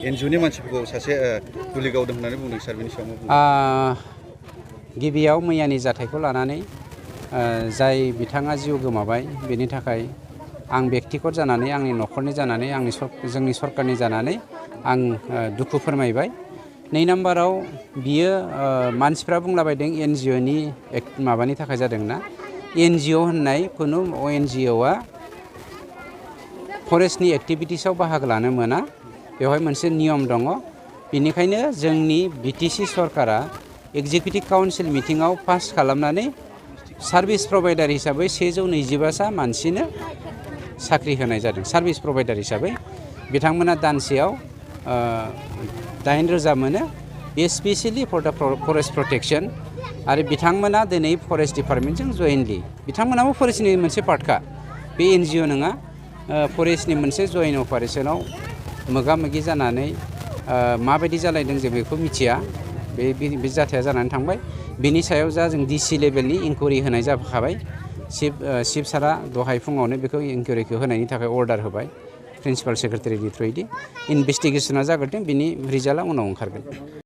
एनजिअनि मानसिफोरखौ सासे गुलि गावदों होननानै बुंदों सार, बेनि सायाव मा बुंदों? गिबियाव मैयानि जाथायखौ लानानै जाय बिथाङा जिउ गोमाबाय बेनि थाखाय आं बेक्तिगत जानानै, आंनि न'खरनि जानानै, जोंनि सरकारनि जानानै आं दुखु फोरमायबाय। 2 नाम्बाराव बियो मानसिफ्रा बुंलाबायदों एनजिअनि माबानि थाखाय जादोंना। एनजिअ होननाय खुनु ONGOआ फरेस्टनि एक्टिभिटिसाव बाहागो लानो मोना, बेवहाय मोनसे नियम दङ। बेनिखायनो जोंनि BTC सरकारा एग्जिकिउटिभ काउन्सिल मिटिङाव पास खालामनानै सार्भिस प्रभाइडार हिसाबै 125सा मानसिनो साख्रि होनाय जादों। सार्भिस प्रभाइडार हिसाबै बिथांमोना दानसेयाव 8,000 मोनो, बे स्पेसियेलि फर दा फरेस्ट प्रटेक्शन। आरो बिथांमोना दिनै फरेस्ट डिपार्टमेन्टजों जयेन्टलि, बिथांमोनाबो फरेस्टनि मोनसे पार्टखा, बे NGO नङा, फरेस्टनि मोनसे जयेन्ट अपारेशनाव मोगा मोगि जानानै माबायदि जालायदों जों बेखौ मिथिया। बे जाथाया जानानै थांबाय। बिनि सायाव जा जों DC लेभेलनि इनकुवेरि होनाय जाखाबाय। चिफ सारा दहाय फुङावनो बेखौ इनकुवेरिखौ होनायनि थाखाय अर्डार होबाय प्रिन्सिपाल सेक्रेटारिनि थ्रुयैदि। इनभेस्टिगेसना जाग्रोदों, बिनि रिजाल्टआ उनाव ओंखारगोन।